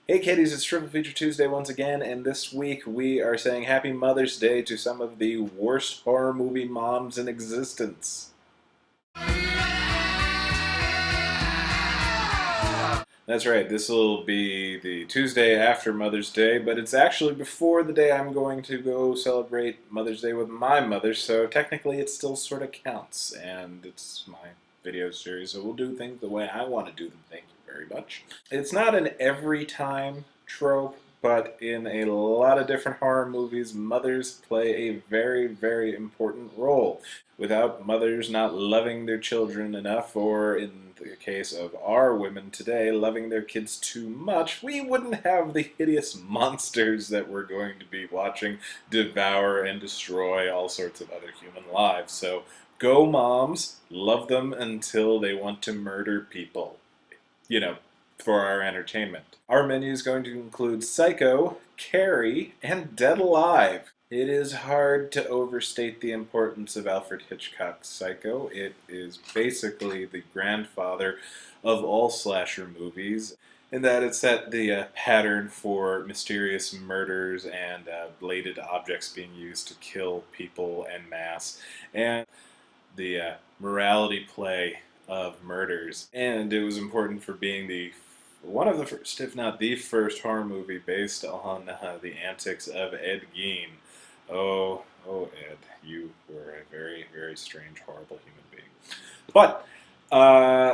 Hey kiddies, it's Triple Feature Tuesday once again, and this week we are saying Happy Mother's Day to some of the worst horror movie moms in existence. That's right, this will be the Tuesday after Mother's Day, but it's actually before the day I'm going to go celebrate Mother's Day with my mother, so technically it still sort of counts, and it's my video series, so we'll do things the way I want to do them. Thank you very much. It's not an every time trope, but in a lot of different horror movies, mothers play a very, very important role. Without mothers not loving their children enough, or in the case of our women today, loving their kids too much, we wouldn't have the hideous monsters that we're going to be watching devour and destroy all sorts of other human lives. So go moms, love them until they want to murder people. You know, for our entertainment. Our menu is going to include Psycho, Carrie, and Dead Alive. It is hard to overstate the importance of Alfred Hitchcock's Psycho. It is basically the grandfather of all slasher movies, in that it set the pattern for mysterious murders and bladed objects being used to kill people en masse, and the morality play of murders. And it was important for being the one of the first, if not the first, horror movie based on the antics of Ed Gein. Oh, Ed, you were a very, very strange, horrible human being. But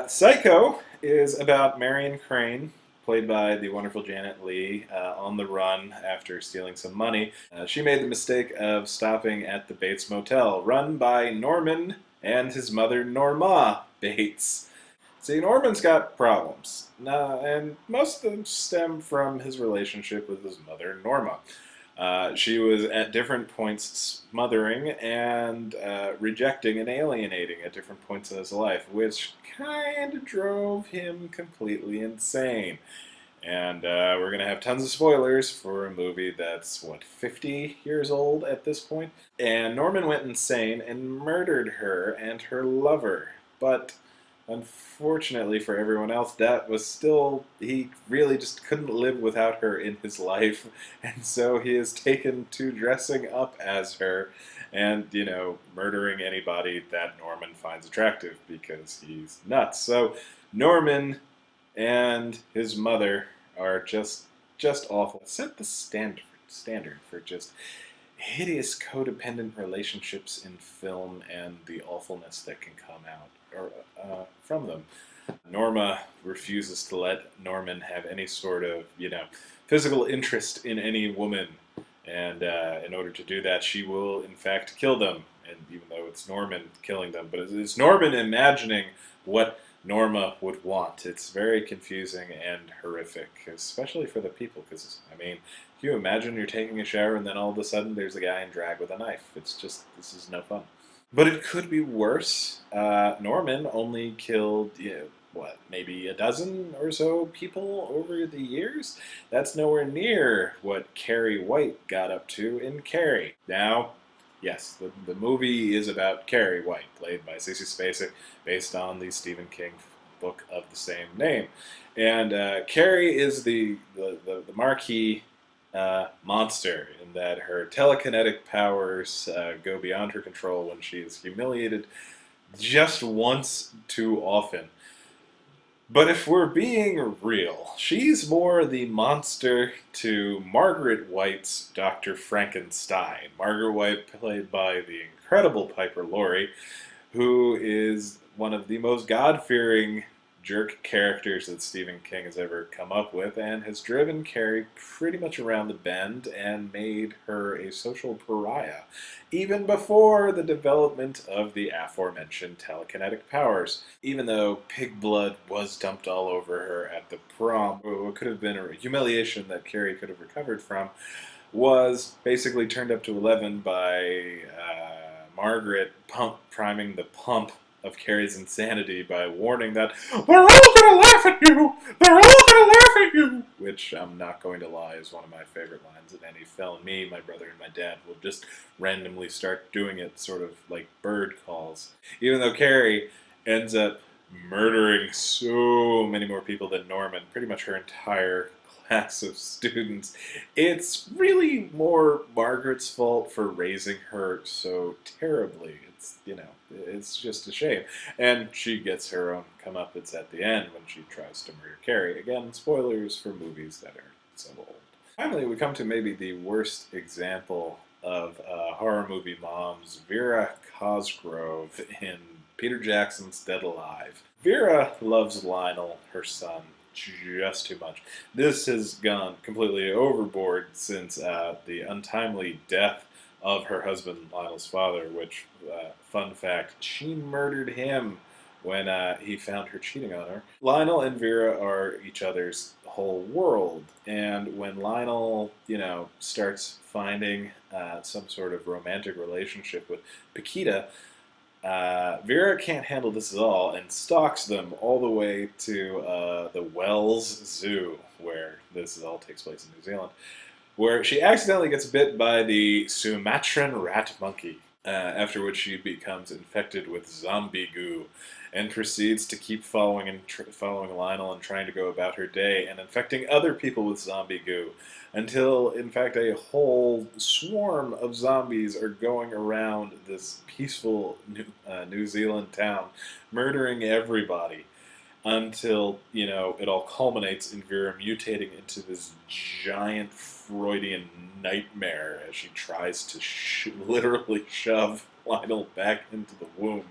Psycho is about Marion Crane, played by the wonderful Janet Leigh, on the run after stealing some money. She made the mistake of stopping at the Bates Motel, run by Norman and his mother Norma Bates. See, Norman's got problems, and most of them stem from his relationship with his mother, Norma. She was at different points smothering and rejecting and alienating at different points in his life, which kind of drove him completely insane. And we're going to have tons of spoilers for a movie that's, 50 years old at this point? And Norman went insane and murdered her and her lover. But unfortunately for everyone else, that was still, he really just couldn't live without her in his life. And so he is taken to dressing up as her and, murdering anybody that Norman finds attractive because he's nuts. So Norman and his mother are just awful. Set the standard for just hideous codependent relationships in film and the awfulness that can come out or from them. Norma refuses to let Norman have any sort of physical interest in any woman, and in order to do that, she will in fact kill them. And even though it's Norman killing them, but it's Norman imagining what Norma would want. It's very confusing and horrific, especially for the people, because, can you imagine you're taking a shower and then all of a sudden there's a guy in drag with a knife? It's just, this is no fun. But it could be worse. Norman only killed, maybe a dozen or so people over the years? That's nowhere near what Carrie White got up to in Carrie. Now, yes, the movie is about Carrie White, played by Sissy Spacek, based on the Stephen King book of the same name. And Carrie is the marquee monster in that her telekinetic powers go beyond her control when she is humiliated just once too often. But if we're being real, she's more the monster to Margaret White's Dr. Frankenstein. Margaret White, played by the incredible Piper Laurie, who is one of the most God-fearing jerk characters that Stephen King has ever come up with, and has driven Carrie pretty much around the bend and made her a social pariah, even before the development of the aforementioned telekinetic powers. Even though pig blood was dumped all over her at the prom, what could have been a humiliation that Carrie could have recovered from was basically turned up to 11 by Margaret priming the pump of Carrie's insanity by warning that they're all gonna laugh at you! They're all gonna laugh at you! Which, I'm not going to lie, is one of my favorite lines in any film. Me, my brother, and my dad will just randomly start doing it, sort of like bird calls. Even though Carrie ends up murdering so many more people than Norman, pretty much her entire class of students. It's really more Margaret's fault for raising her so terribly. It's just a shame. And she gets her own comeuppance at the end when she tries to murder Carrie. Again, spoilers for movies that are so old. Finally, we come to maybe the worst example of horror movie moms, Vera Cosgrove in Peter Jackson's Dead Alive. Vera loves Lionel, her son, just too much. This has gone completely overboard since the untimely death of her husband, Lionel's father, which, fun fact, she murdered him when he found her cheating on her. Lionel and Vera are each other's whole world, and when Lionel, starts finding some sort of romantic relationship with Paquita, Vera can't handle this at all and stalks them all the way to the Wells Zoo, where this all takes place in New Zealand, where she accidentally gets bit by the Sumatran rat monkey, after which she becomes infected with zombie goo and proceeds to keep following Lionel and trying to go about her day and infecting other people with zombie goo until, in fact, a whole swarm of zombies are going around this peaceful New Zealand town, murdering everybody until, it all culminates in Vera mutating into this giant Freudian nightmare as she tries to literally shove Lionel back into the womb,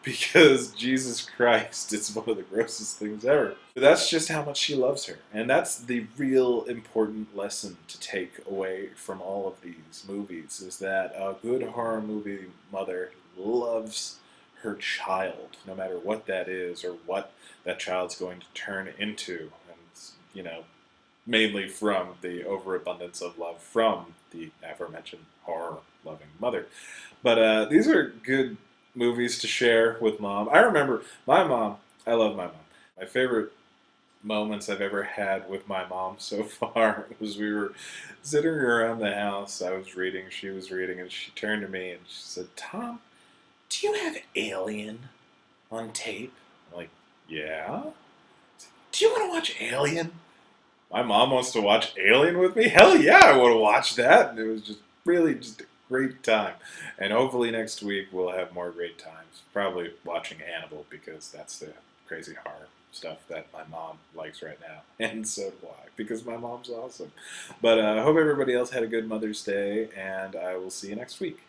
because Jesus Christ, it's one of the grossest things ever. But that's just how much she loves her, and that's the real important lesson to take away from all of these movies, is that a good horror movie mother loves her child, no matter what that is or what that child's going to turn into, and mainly from the overabundance of love from the aforementioned horror-loving mother. But these are good movies to share with mom. I remember my mom. I love my mom. My favorite moments I've ever had with my mom so far was we were sitting around the house. I was reading, she was reading, and she turned to me and she said, "Tom, do you have Alien on tape?" I'm like, "Yeah." "Do you want to watch Alien?" My mom wants to watch Alien with me? Hell yeah, I want to watch that. And it was just really just a great time. And hopefully next week we'll have more great times. Probably watching Annabelle, because that's the crazy horror stuff that my mom likes right now. And so do I, because my mom's awesome. But I hope everybody else had a good Mother's Day, and I will see you next week.